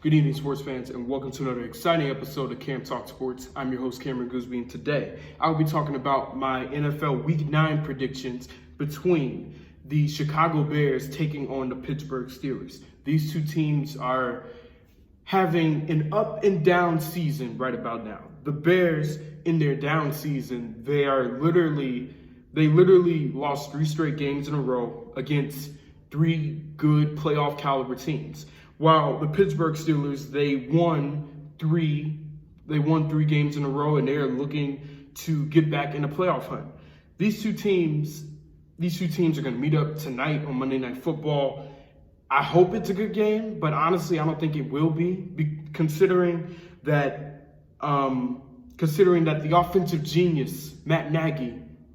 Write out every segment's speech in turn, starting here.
Good evening, sports fans, and welcome to another exciting episode of Cam Talk Sports. I'm your host, Cameron Gooseby, and today I'll be talking about my NFL Week 9 predictions between the Chicago Bears taking on the Pittsburgh Steelers. These two teams are having an up and down season right about now. The Bears, in their down season, they literally lost 3 straight games in a row against 3 good playoff caliber teams. While the Pittsburgh Steelers, they won three games in a row, and they're looking to get back in the playoff hunt. These two teams are going to meet up tonight on Monday Night Football. I hope it's a good game, but honestly, I don't think it will be considering that the offensive genius Matt Nagy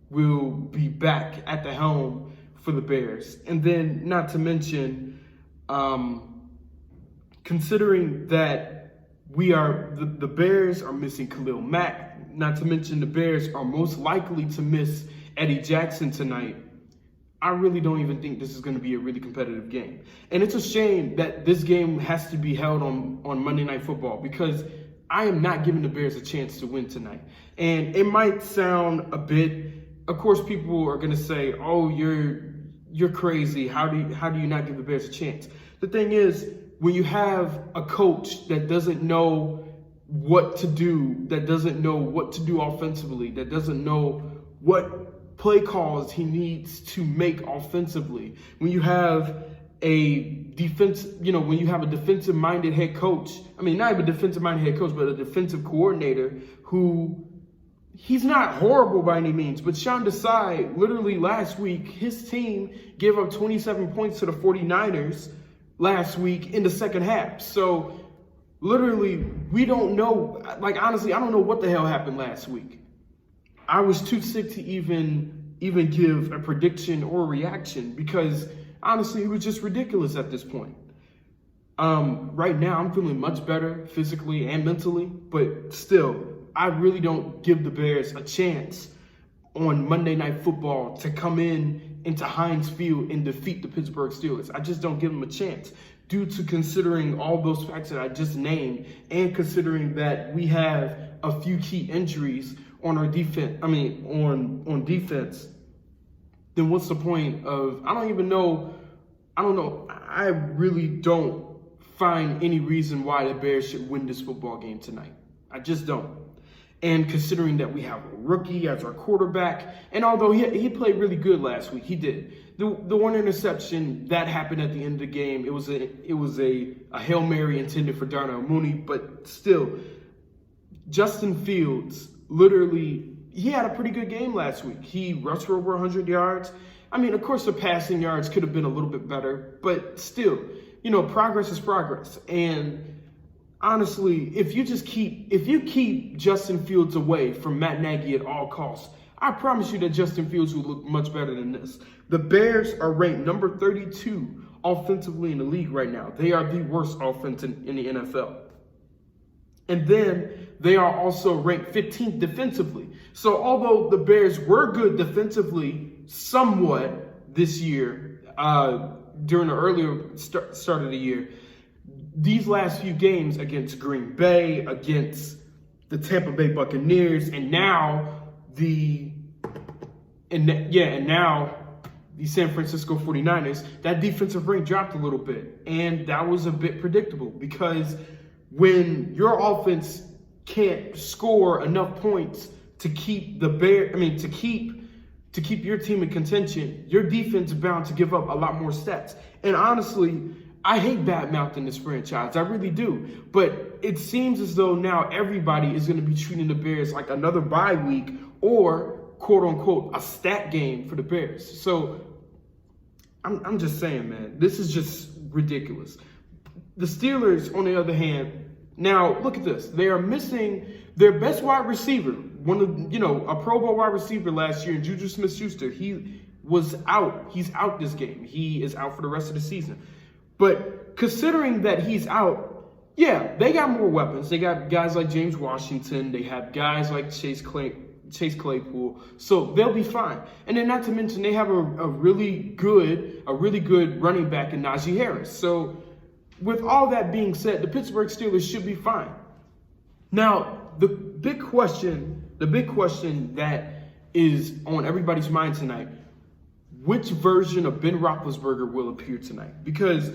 will be back at the helm for the Bears, and then not to mention. Considering that the Bears are missing Khalil Mack, not to mention the Bears are most likely to miss Eddie Jackson tonight, I really don't even think this is going to be a really competitive game. And it's a shame that this game has to be held on Monday Night Football because I am not giving the Bears a chance to win tonight. And it might sound a bit, of course, people are going to say, "Oh, you're crazy. How do you not give the Bears a chance?" The thing is, when you have a coach that doesn't know what to do, that doesn't know what to do offensively, that doesn't know what play calls he needs to make offensively, when you have a defensive-minded head coach, not even a defensive-minded head coach, but a defensive coordinator who, he's not horrible by any means, but Sean Desai, literally last week, his team gave up 27 points to the 49ers last week in the second half. So literally, we don't know. Honestly, I don't know what the hell happened last week. I was too sick to even give a prediction or a reaction because honestly, it was just ridiculous at this point. Right now, I'm feeling much better physically and mentally, but still, I really don't give the Bears a chance on Monday Night Football to come into Heinz Field and defeat the Pittsburgh Steelers. I just don't give them a chance due to considering all those facts that I just named and considering that we have a few key injuries on our defense. On defense. Then what's the point of, I really don't find any reason why the Bears should win this football game tonight. I just don't. And considering that we have a rookie as our quarterback, and although he played really good last week, he did. The one interception that happened at the end of the game, it was a Hail Mary intended for Darnell Mooney, but still, Justin Fields, literally, he had a pretty good game last week. He rushed for over 100 yards. Of course, the passing yards could have been a little bit better, but still, progress is progress. And honestly, if you keep Justin Fields away from Matt Nagy at all costs, I promise you that Justin Fields will look much better than this. The Bears are ranked number 32 offensively in the league right now. They are the worst offense in the NFL. And then they are also ranked 15th defensively. So although the Bears were good defensively somewhat this year, during the earlier start of the year, these last few games against Green Bay, against the Tampa Bay Buccaneers, and now the San Francisco 49ers, that defensive rank dropped a little bit. And that was a bit predictable because when your offense can't score enough points to keep to keep your team in contention, your defense is bound to give up a lot more stats. And honestly, I hate bad-mouthing this franchise. I really do. But it seems as though now everybody is going to be treating the Bears like another bye week or, quote-unquote, a stat game for the Bears. So I'm just saying, man, this is just ridiculous. The Steelers, on the other hand, now look at this. They are missing their best wide receiver, a Pro Bowl wide receiver last year, Juju Smith-Schuster. He was out. He's out this game. He is out for the rest of the season. But considering that he's out, yeah, they got more weapons. They got guys like James Washington. They have guys like Chase Claypool. So they'll be fine. And then not to mention they have a really good running back in Najee Harris. So with all that being said, the Pittsburgh Steelers should be fine. Now, the big question that is on everybody's mind tonight, which version of Ben Roethlisberger will appear tonight? Because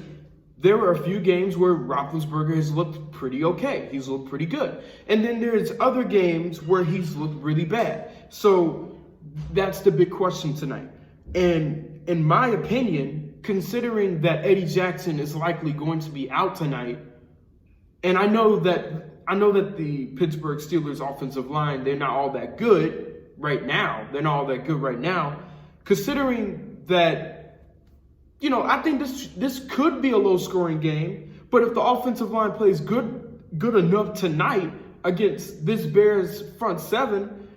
there were a few games where Roethlisberger has looked pretty okay. He's looked pretty good. And then there's other games where he's looked really bad. So that's the big question tonight. And in my opinion, considering that Eddie Jackson is likely going to be out tonight, and I know that the Pittsburgh Steelers offensive line, they're not all that good right now. Considering that, I think this could be a low-scoring game. But if the offensive line plays good enough tonight against this Bears front seven,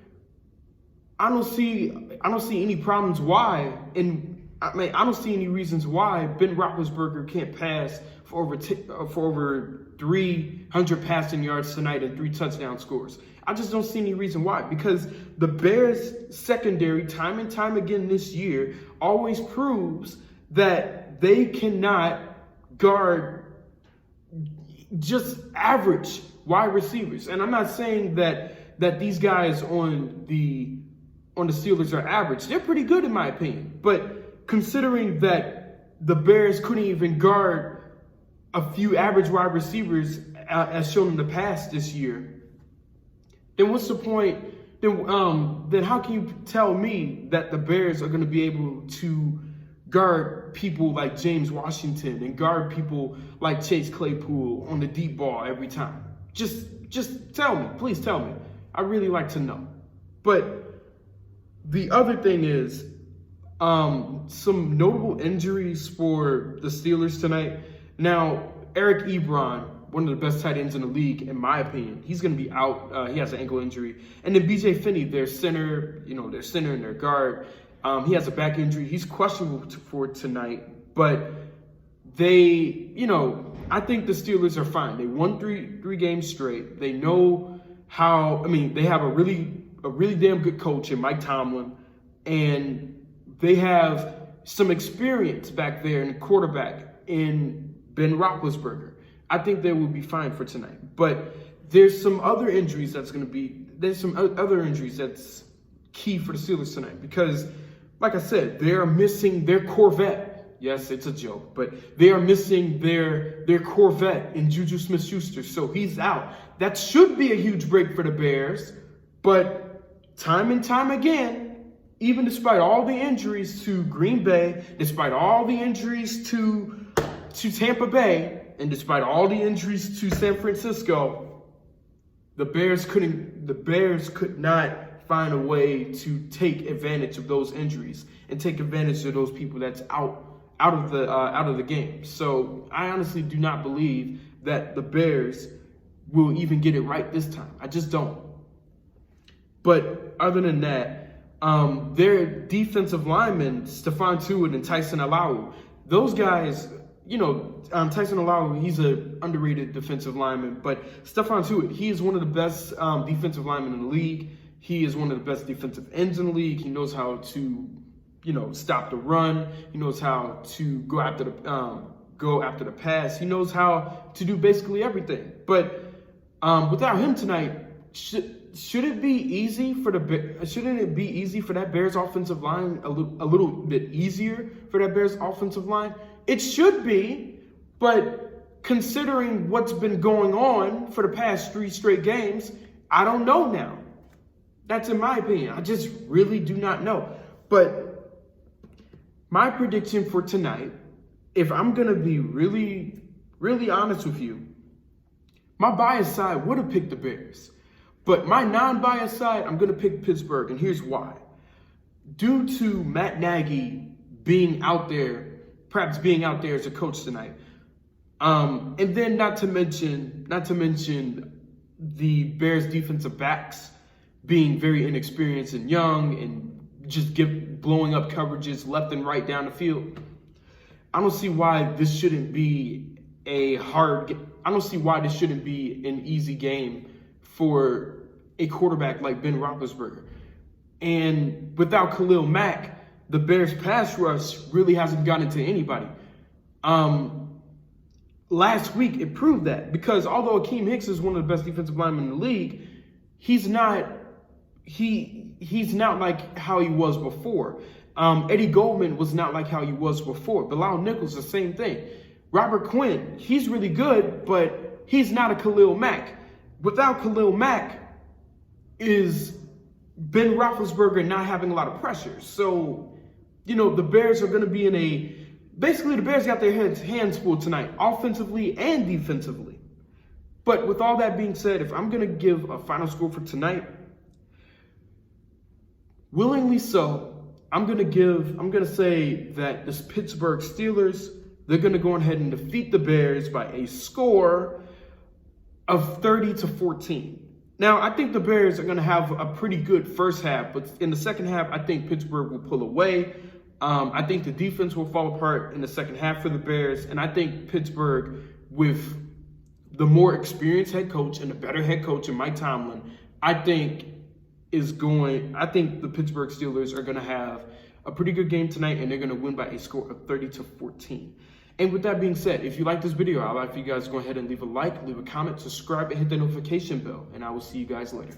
I don't see any problems why. And I don't see any reasons why Ben Roethlisberger can't pass for over 300 passing yards tonight and 3 touchdown scores. I just don't see any reason why, because the Bears secondary time and time again this year always proves that they cannot guard just average wide receivers. And I'm not saying that these guys on the Steelers are average. They're pretty good in my opinion. But considering that the Bears couldn't even guard a few average wide receivers as shown in the past this year, then what's the point? Then how can you tell me that the Bears are going to be able to guard people like James Washington and guard people like Chase Claypool on the deep ball every time? Just tell me. Please tell me. I really like to know. But the other thing is some notable injuries for the Steelers tonight. Now, Eric Ebron, one of the best tight ends in the league, in my opinion, he's going to be out. He has an ankle injury. And then B.J. Finney, their center and their guard, he has a back injury. He's questionable for tonight. But I think the Steelers are fine. They won three games straight. They know they have a really damn good coach in Mike Tomlin. And they have some experience back there in the quarterback in Ben Roethlisberger. I think they will be fine for tonight. But there's some other injuries that's key for the Steelers tonight. Because, like I said, they're missing their Corvette. Yes, it's a joke. But they are missing their Corvette in Juju Smith-Schuster. So he's out. That should be a huge break for the Bears. But time and time again, even despite all the injuries to Green Bay, despite all the injuries to Tampa Bay, and despite all the injuries to San Francisco, the Bears could not find a way to take advantage of those injuries and take advantage of those people that's out of the game. So I honestly do not believe that the Bears will even get it right this time. I just don't. But other than that, their defensive linemen, Stephon Tuitt and Tyson Alau, those guys, Tyson Alau, he's an underrated defensive lineman, but Stephon Tuitt, he is one of the best defensive linemen in the league. He is one of the best defensive ends in the league. He knows how to, stop the run. He knows how to go after the pass. He knows how to do basically everything. But without him tonight, shouldn't it be easy for that Bears offensive line, a little bit easier for that Bears offensive line? It should be, but considering what's been going on for the past 3 straight games, I don't know now. That's in my opinion. I just really do not know. But my prediction for tonight, if I'm going to be really, really honest with you, my biased side would have picked the Bears. But my non-biased side, I'm going to pick Pittsburgh, and here's why. Due to Matt Nagy being out there, perhaps being out there as a coach tonight, and then not to mention the Bears defensive backs being very inexperienced and young and just blowing up coverages left and right down the field. I don't see why this shouldn't be an easy game for a quarterback like Ben Roethlisberger. And without Khalil Mack, the Bears pass rush really hasn't gotten to anybody. last week it proved that, because although Akeem Hicks is one of the best defensive linemen in the league, he's not like how he was before. Eddie Goldman was not like how he was before. Bilal Nichols, the same thing. Robert Quinn, he's really good, but he's not a Khalil Mack. Without Khalil Mack is Ben Roethlisberger not having a lot of pressure. So, the Bears are going to be basically the Bears got their hands full tonight, offensively and defensively. But with all that being said, if I'm going to give a final score for tonight, willingly so, I'm going to say that this Pittsburgh Steelers, they're going to go ahead and defeat the Bears by a score of 30-14. Now, I think the Bears are going to have a pretty good first half, but in the second half, I think Pittsburgh will pull away. I think the defense will fall apart in the second half for the Bears, and I think Pittsburgh, with the more experienced head coach and the better head coach in Mike Tomlin, I think the Pittsburgh Steelers are going to have a pretty good game tonight, and they're going to win by a score of 30-14. And with that being said, if you like this video, I'd like for you guys to go ahead and leave a like, leave a comment, subscribe, and hit the notification bell. And I will see you guys later.